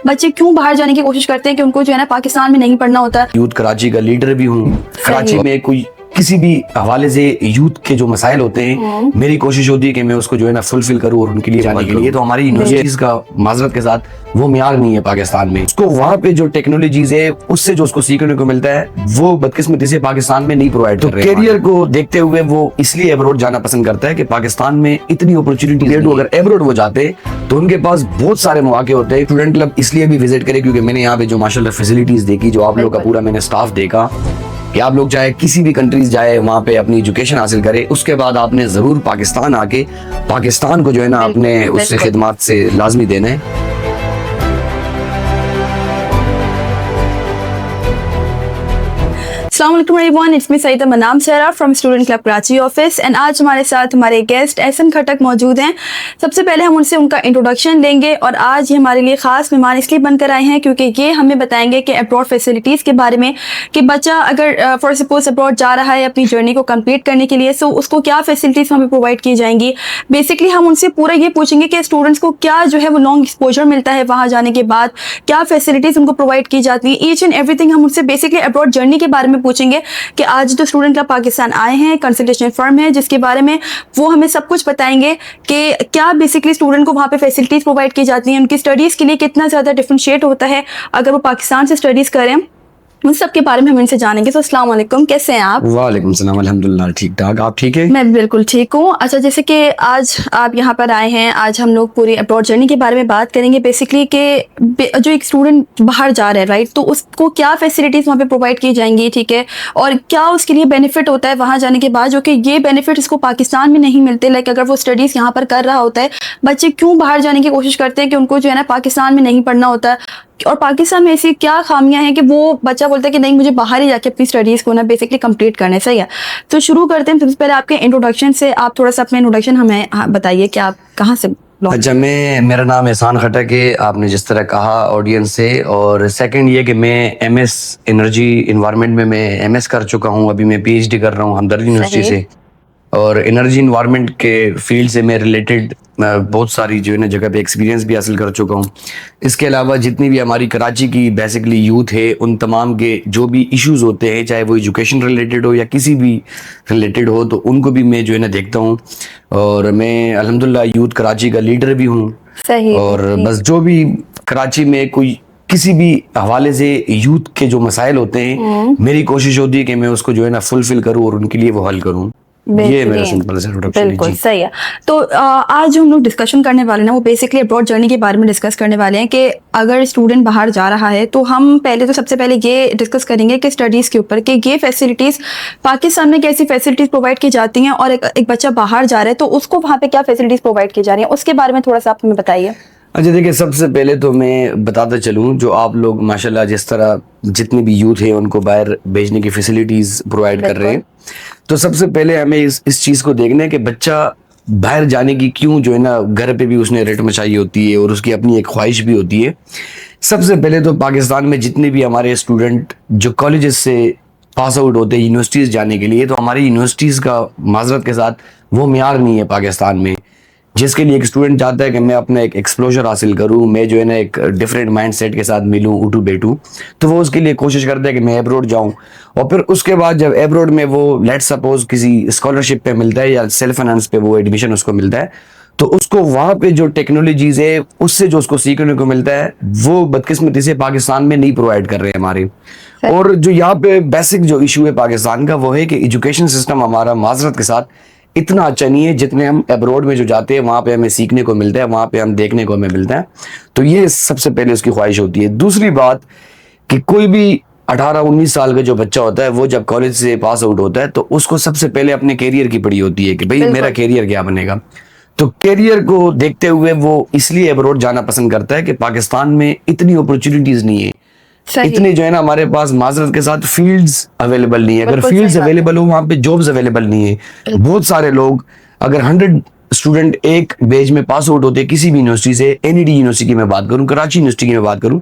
बच्चे क्यों बाहर जाने की कोशिश करते हैं कि उनको जो है ना पाकिस्तान में नहीं पढ़ना होता। यूथ कराची का लीडर भी हूँ। कराची में कोई किसी भी हवाले से यूथ के जो मसाइल होते हैं, मेरी कोशिश होती है कि मैं उसको जो है ना फुलफिल करूँ और उनके लिए जाने के लिए। तो हमारी यूनिवर्सिटीज का माजरत के साथ वो मियार नहीं है पाकिस्तान में। उसको वहाँ पे जो टेक्नोलॉजीज है उससे जो उसको सीखने को मिलता है वो बदकिस्मती से पाकिस्तान में नहीं प्रोवाइड कर रहे हैं। करियर को देखते हुए वो इसलिए अब्रोड जाना पसंद करता है कि पाकिस्तान में इतनी अपॉर्चुनिटी, अगर अब्रोड वो जाते तो उनके पास बहुत सारे मौके होते हैं। स्टूडेंट क्लब इसलिए भी विजिट करे क्योंकि मैंने यहाँ पे जो माशाल्लाह फैसिलिटीज देखी, जो आप लोग का पूरा मैंने स्टाफ देखा कि आप लोग चाहे किसी भी कंट्रीज जाए वहाँ पे अपनी एजुकेशन हासिल करे, उसके बाद आपने जरूर पाकिस्तान आके पाकिस्तान को जो है ना अपने उससे खिदमत से लाजमी देना है। अस्सलाम वालेकुम एवरीवन, इट्स मी सईदा मनाम सहरा from student club Karachi office and आज हमारे साथ हमारे गेस्ट एहसन खटक मौजूद हैं। सबसे पहले हम उनसे उनका इंट्रोडक्शन लेंगे और आज ये हमारे लिए खास मेहमान इसलिए बनकर आए हैं क्योंकि ये हमें बताएंगे कि अब्रॉड फैसिलिटीज़ के बारे में कि बच्चा अगर फॉर सपोज अब्रॉड जा रहा है अपनी जर्नी को कंप्लीट करने के लिए, सो उसको क्या फैसिलिटीज़ हमें प्रोवाइड की जाएंगी। बेसिकली हम उनसे पूरा ये पूछेंगे कि स्टूडेंट्स को क्या जो है वो लॉन्ग एक्सपोजर मिलता है वहाँ जाने के बाद, क्या फैसिलिटीज़ उनको प्रोवाइड की जाती है। ईच एंड एवरीथिंग हम उनसे बेसिकली अब्रॉड जर्नी के बारे में पूछेंगे कि आज जो स्टूडेंट क्लब पाकिस्तान आए हैं, कंसल्टेशन फर्म है जिसके बारे में वो हमें सब कुछ बताएंगे कि क्या बेसिकली स्टूडेंट को वहाँ पे फैसिलिटीज़ प्रोवाइड की जाती हैं, उनकी स्टडीज़ के लिए कितना ज़्यादा डिफरेंशिएट होता है अगर वो पाकिस्तान से स्टडीज़ करें, उन सब के बारे में हम इनसे जानेंगे। तो अस्सलाम वालेकुम, कैसे हैं आप? वालेकुम सलाम, अल्हम्दुलिल्लाह ठीक ठाक। आप ठीक है? मैं बिल्कुल ठीक हूँ। अच्छा, जैसे कि आज आप यहाँ पर आए हैं, आज हम लोग पूरी अब्रॉड जर्नी के बारे में बात करेंगे बेसिकली कि जो एक स्टूडेंट बाहर जा रहा है, राइट, तो उसको क्या फैसिलिटीज़ वहाँ पे प्रोवाइड की जाएंगी, ठीक है, और क्या उसके लिए बेनिफिट होता है वहाँ जाने के बाद जो कि ये बेनिफिट इसको पाकिस्तान में नहीं मिलते। लाइक अगर वो स्टडीज़ यहाँ पर कर रहा होता है, बच्चे क्यों बाहर जाने की कोशिश करते हैं कि उनको जो है ना पाकिस्तान में नहीं पढ़ना होता, और पाकिस्तान में ऐसी क्या खामियां हैं कि वो बच्चा बोलता है कि नहीं, मुझे बाहर ही जाके अपनी स्टडीज़ को ना बेसिकली कंप्लीट करना है। सही है, तो शुरू करते हैं। सबसे पहले आपके इंट्रोडक्शन से, आप थोड़ा सा अपना इंट्रोडक्शन हमें बताइए कि आप कहाँ से। अच्छा, मेरा नाम एहसान खटक है, आपने जिस तरह कहा ऑडियंस से। और सेकंड ये कि मैं एमएस एनर्जी इन्वायरमेंट में मैं एमएस कर चुका हूँ, अभी मैं पीएचडी कर रहा हूँ हमदर्द यूनिवर्सिटी से। और एनर्जी इन्वायरमेंट के फील्ड से मैं रिलेटेड बहुत सारी जो है ना जगह पे एक्सपीरियंस भी हासिल कर चुका हूँ। इसके अलावा जितनी भी हमारी कराची की बेसिकली यूथ है, उन तमाम के जो भी इश्यूज होते हैं, चाहे वो एजुकेशन रिलेटेड हो या किसी भी रिलेटेड हो, तो उनको भी मैं जो है ना देखता हूँ। और मैं अल्हम्दुलिल्लाह यूथ कराची का लीडर भी हूँ। और बस जो भी कराची में कोई किसी भी हवाले से यूथ के जो मसाइल होते हैं, मेरी कोशिश होती है कि मैं उसको जो है ना फुलफिल करूँ और उनके लिए वो हल करूँ। ये मेरा सिंपल सा इंट्रोडक्शन। बिल्कुल सही है। तो आज जो हम लोग डिस्कशन करने वाले हैं ना वो बेसिकली अब्रॉड जर्नी के बारे में डिस्कस करने वाले हैं कि अगर स्टूडेंट बाहर जा रहा है तो हम पहले तो सबसे पहले ये डिस्कस करेंगे कि स्टडीज़ के ऊपर कि ये फैसिलिटीज़ पाकिस्तान में कैसी फैसिलिटीज़ प्रोवाइड की जाती हैं, और एक बच्चा बाहर जा रहा है तो उसको वहाँ पे क्या फैसिलिटीज़ प्रोवाइड की जा रही हैं, उसके बारे में थोड़ा सा आप हमें बताइए। अच्छा देखिए, सबसे पहले तो मैं बताता चलूँ, जो आप लोग माशाल्लाह जिस तरह जितने भी यूथ है उनको बाहर भेजने की फैसिलिटीज प्रोवाइड कर रहे हैं, तो सबसे पहले हमें इस चीज़ को देखना है कि बच्चा बाहर जाने की क्यों जो है ना घर पे भी उसने रेट मचाई होती है और उसकी अपनी एक ख्वाहिश भी होती है। सबसे पहले तो पाकिस्तान में जितने भी हमारे स्टूडेंट जो कॉलेजेस से पास आउट होते हैं यूनिवर्सिटीज़ जाने के लिए, तो हमारी यूनिवर्सिटीज़ का माजरत के साथ वो मियार नहीं है पाकिस्तान में, जिसके लिए एक स्टूडेंट चाहता है कि मैं अपना एक एक्सप्लोजर हासिल करूं, मैं जो है ना एक डिफरेंट माइंड सेट के साथ मिलूं, उठूं बैठूं, तो वो उसके लिए कोशिश करता है कि मैं एब्रोड जाऊं। और फिर उसके बाद जब एब्रोड में वो लेट सपोज किसी स्कॉलरशिप पे मिलता है या सेल्फ फाइनेंस पे वो एडमिशन उसको मिलता है, तो उसको वहाँ पे जो टेक्नोलॉजीज है उससे जो उसको सीखने को मिलता है वो बदकिस्मती से पाकिस्तान में नहीं प्रोवाइड कर रहे हैं हमारे। और जो यहाँ पे बेसिक जो इशू है पाकिस्तान का वो है कि एजुकेशन सिस्टम हमारा माजरत के साथ इतना अच्छा नहीं है जितने हम अब्रॉड में जो जाते हैं वहाँ पे हमें सीखने को मिलता है, वहाँ पे हम देखने को हमें मिलता है। तो ये सबसे पहले उसकी ख्वाहिश होती है। दूसरी बात कि कोई भी 18-19 साल का जो बच्चा होता है वो जब कॉलेज से पास आउट होता है तो उसको सबसे पहले अपने कैरियर की पड़ी होती है कि भाई मेरा कैरियर क्या बनेगा। तो कैरियर को देखते हुए वो इसलिए अब्रॉड जाना पसंद करता है कि पाकिस्तान में इतनी अपॉर्चुनिटीज नहीं है, इतने जो है ना हमारे पास माजरत के साथ फील्ड्स अवेलेबल नहीं है। अगर फील्ड्स अवेलेबल हो वहाँ पे जॉब्स अवेलेबल नहीं है। बहुत सारे लोग, अगर 100 स्टूडेंट एक बैच में पास आउट होते हैं किसी भी यूनिवर्सिटी से, एनईडी यूनिवर्सिटी की मैं बात करूं, कराची यूनिवर्सिटी की मैं बात करूं,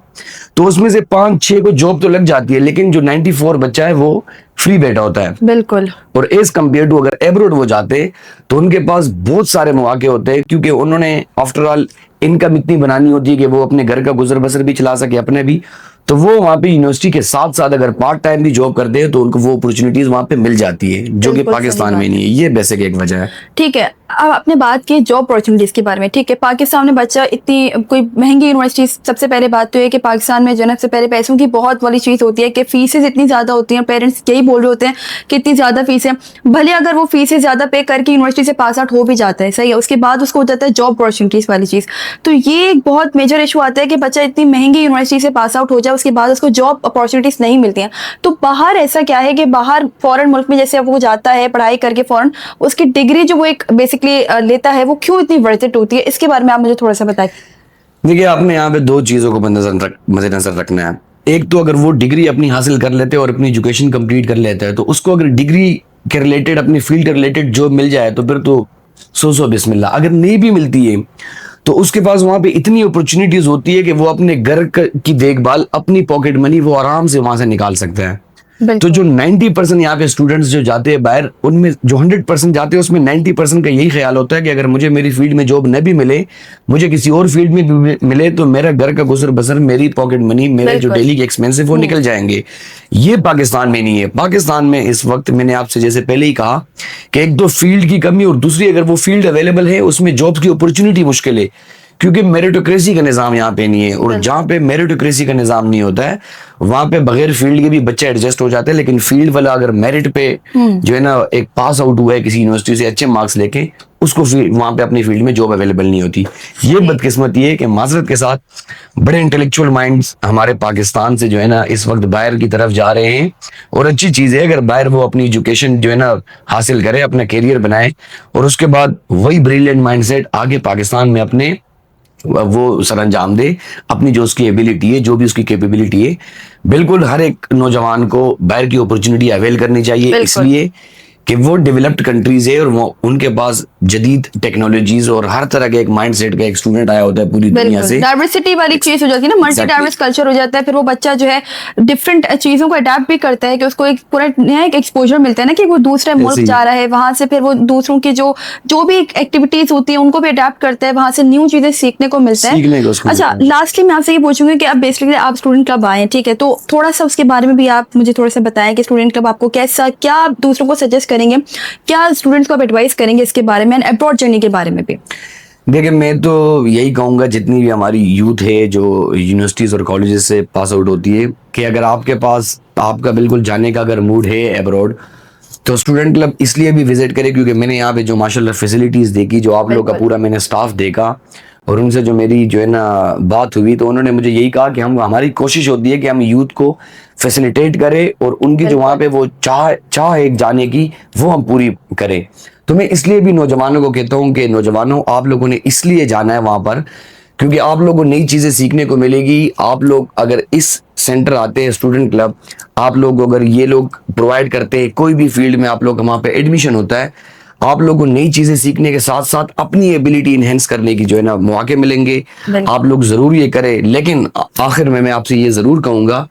तो उसमें से 5-6 को जॉब तो लग जाती है, लेकिन जो 94 बच्चा है वो फ्री बैठा होता है। बिल्कुल। और एज कम्पेयर टू अगर एब्रोड वो जाते तो उनके पास बहुत सारे मौके होते हैं, क्योंकि उन्होंने आफ्टर ऑल इनकम इतनी बनानी होती है कि वो अपने घर का गुजर बसर भी चला सके अपने भी। तो वो वहाँ पे यूनिवर्सिटी के साथ साथ अगर पार्ट टाइम भी जॉब करते हैं तो उनको वो अपॉर्चुनिटीज वहाँ पे मिल जाती है, जो कि बिल्कुल सही पाकिस्तान बात में नहीं है। ये बेसिक एक वजह है। ठीक है, अब आपने बात की जॉब अपॉर्चुनिटीज के बारे में। ठीक है, पाकिस्तान में बच्चा इतनी कोई महंगी यूनिवर्सिटी, सबसे पहले बात तो ये कि पाकिस्तान में जो है ना, सबसे पहले पैसों की बहुत बड़ी चीज़ होती है कि फीसें इतनी ज़्यादा होती हैं। पेरेंट्स यही बोल रहे होते हैं कि इतनी ज़्यादा फीसें, भले अगर वो फीसें ज़्यादा पे करके यूनिवर्सिटी से पास आउट हो भी जाता है, सही है, उसके बाद उसको हो जाता है जॉब अपॉर्चुनिटीज़ वाली चीज़। तो ये एक बहुत मेजर इशू आता है कि बच्चा इतनी महंगी यूनिवर्सिटी से पास आउट हो जाए, उसके बाद उसको जॉब अपॉर्चुनिटीज नहीं मिलती हैं। तो बाहर ऐसा क्या है कि बाहर फॉरेन मुल्क में जैसे वो जाता है पढ़ाई करके फॉरेन, उसकी डिग्री जो वो एक बेसिकली लेता है वो क्यों इतनी वर्थ इट होती है, इसके बारे में आप मुझे थोड़ा सा बताएं। देखिए, आपने यहाँ पे दो चीजों को मद्देनजर रखना है। एक तो अगर वो डिग्री अपनी हासिल कर लेते हैं और अपनी एजुकेशन कंप्लीट कर लेते हैं, तो उसको अगर डिग्री के रिलेटेड, अपनी फील्ड के रिलेटेड जॉब मिल जाए तो फिर तो सौ बिस्मिल्लाह। अगर नहीं भी मिलती है तो उसके पास वहां पे इतनी अपॉर्चुनिटीज होती है कि वो अपने घर की देखभाल, अपनी पॉकेट मनी वो आराम से वहां से निकाल सकते हैं। तो जो 90% यहाँ पे स्टूडेंट्स जो जाते हैं बाहर, उनमें जो 100% जाते हैं उसमें 90% का यही ख्याल होता है कि अगर मुझे मेरी फील्ड में जॉब न भी मिले, मुझे किसी और फील्ड में भी मिले, तो मेरा घर का गुजर बसर, मेरी पॉकेट मनी, मेरे जो डेली के एक्सपेंसिव वो निकल जाएंगे। ये पाकिस्तान में नहीं है। पाकिस्तान में इस वक्त मैंने आपसे जैसे पहले ही कहा कि एक तो फील्ड की कमी, और दूसरी अगर वो फील्ड अवेलेबल है उसमें जॉब की अपॉर्चुनिटी मुश्किल है, क्योंकि मेरिटोक्रेसी का निजाम यहाँ पे नहीं है। और जहाँ पे मेरिटोक्रेसी का निजाम नहीं होता है वहां पे बगैर फील्ड के भी बच्चे एडजस्ट हो जाते हैं, लेकिन फील्ड वाला अगर मेरिट पे जो है ना एक पास आउट हुआ है किसी यूनिवर्सिटी से अच्छे मार्क्स लेके, उसको वहां पे अपनी फील्ड में जॉब अवेलेबल नहीं होती। ये बदकिस्मती है कि माजरत के साथ बड़े इंटेलेक्चुअल माइंड्स हमारे पाकिस्तान से जो है ना इस वक्त बाहर की तरफ जा रहे हैं। और अच्छी चीज है अगर बाहर वो अपनी एजुकेशन जो है ना हासिल करे, अपना करियर बनाए, और उसके बाद वही ब्रिलियंट माइंडसेट आगे पाकिस्तान में अपने वो सरंजाम दे, अपनी जो उसकी एबिलिटी है, जो भी उसकी कैपेबिलिटी है। बिल्कुल हर एक नौजवान को बाहर की अपॉर्चुनिटी अवेल करनी चाहिए, इसलिए कि वो डेवलप्ड कंट्रीज है और वो उनके पास जदीद टेक्नोलॉजीज और हर तरह के एक माइंडसेट का एक स्टूडेंट आया होता है पूरी दुनिया से। डाइवर्सिटी वाली चीज हो जाती है ना, मल्टी डाइवर्स कल्चर हो जाता है, फिर वो बच्चा जो है डिफरेंट चीजों को अडेप्ट भी करता है कि उसको एक पूरा नया एक एक्सपोजर मिलता है ना, कि वो दूसरे मुल्क जा रहा है, वहां से फिर वो दूसरों की जो भी एक्टिविटीज होती है उनको भी अडेप्ट करता है, वहां से न्यू चीजें सीखने को मिलता है। अच्छा, लास्टली मैं आपसे ये पूछूंगी कि अब बेसिकली आप स्टूडेंट क्लब आए, ठीक है, तो थोड़ा सा उसके बारे में भी आप मुझे थोड़ा सा बताएं कि स्टूडेंट क्लब आपको कैसा, क्या आप दूसरों को सजेस्ट करेंगे, क्या स्टूडेंट्स को आप एडवाइस करेंगे इसके बारे में, अब्रॉड जर्नी के बारे में भी? देखिए, मैं तो यही कहूंगा जितनी भी हमारी यूथ है जो यूनिवर्सिटीज और कॉलेजेस से पास आउट होती है, कि अगर आपके पास आपका बिल्कुल जाने का अगर मूड है अब्रॉड, तो स्टूडेंट क्लब इसलिए भी विजिट करें क्योंकि मैंने यहाँ पे जो माशाल्लाह फैसिलिटीज देखी, जो आप लोग का पूरा मैंने स्टाफ देखा, और उनसे जो मेरी जो है ना बात हुई, तो उन्होंने मुझे यही कहा कि हमारी कोशिश होती है कि हम यूथ को फैसिलिटेट करें और उनकी जो वहाँ पे वो चाह एक जाने की वो हम पूरी करें। तो मैं इसलिए भी नौजवानों को कहता हूँ कि नौजवानों, आप लोगों ने इसलिए जाना है वहाँ पर क्योंकि आप लोगों को नई चीज़ें सीखने को मिलेगी। आप लोग अगर इस सेंटर आते हैं स्टूडेंट क्लब, आप लोग अगर ये लोग प्रोवाइड करते हैं कोई भी फील्ड में, आप लोग वहाँ पे एडमिशन होता है, आप लोगों को नई चीजें सीखने के साथ साथ अपनी एबिलिटी इनहेंस करने की जो है ना मौके मिलेंगे। आप लोग जरूर ये करें। लेकिन आखिर में मैं आपसे ये जरूर कहूंगा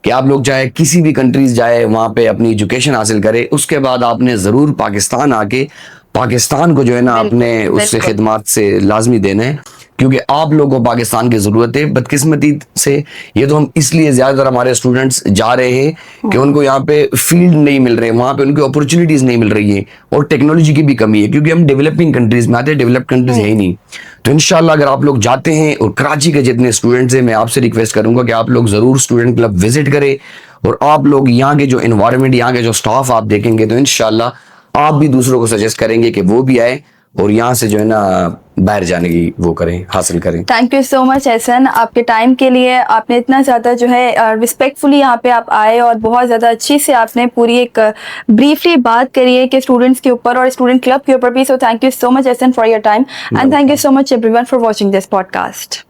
कि आप लोग चाहे किसी भी कंट्रीज जाए, वहां पे अपनी एजुकेशन हासिल करें, उसके बाद आपने जरूर पाकिस्तान आके पाकिस्तान को जो है ना अपने उससे खिदमात से लाजमी देना है, क्योंकि आप लोगों को पाकिस्तान की जरूरत है। बदकिस्मती से ये तो हम इसलिए ज्यादातर हमारे स्टूडेंट्स जा रहे हैं कि उनको यहाँ पे फील्ड नहीं मिल रहे, वहां पे उनको अपॉर्चुनिटीज नहीं मिल रही है, और टेक्नोलॉजी की भी कमी है क्योंकि हम डेवलपिंग कंट्रीज में आते हैं, डेवलप्ड कंट्रीज है ही नहीं। तो इंशाल्लाह अगर आप लोग जाते हैं, और कराची के जितने स्टूडेंट्स हैं, मैं आपसे रिक्वेस्ट करूंगा कि आप लोग जरूर स्टूडेंट क्लब विजिट करें, और आप लोग यहाँ के जो एनवायरनमेंट, यहाँ के जो स्टाफ आप देखेंगे तो इंशाल्लाह आप भी दूसरों को सजेस्ट करेंगे कि वो भी आए और यहाँ से जो है ना बाहर जाने की वो करें, हासिल करें। Thank you so much Ehsan, आपके टाइम के लिए। आपने इतना ज़्यादा जो है रिस्पेक्टफुली यहाँ पे आप आए और बहुत ज़्यादा अच्छी से आपने पूरी एक ब्रीफली बात करी है कि स्टूडेंट्स के ऊपर और स्टूडेंट क्लब के ऊपर भी। So thank you so much Ehsan for your time, and thank you so much everyone for watching this podcast.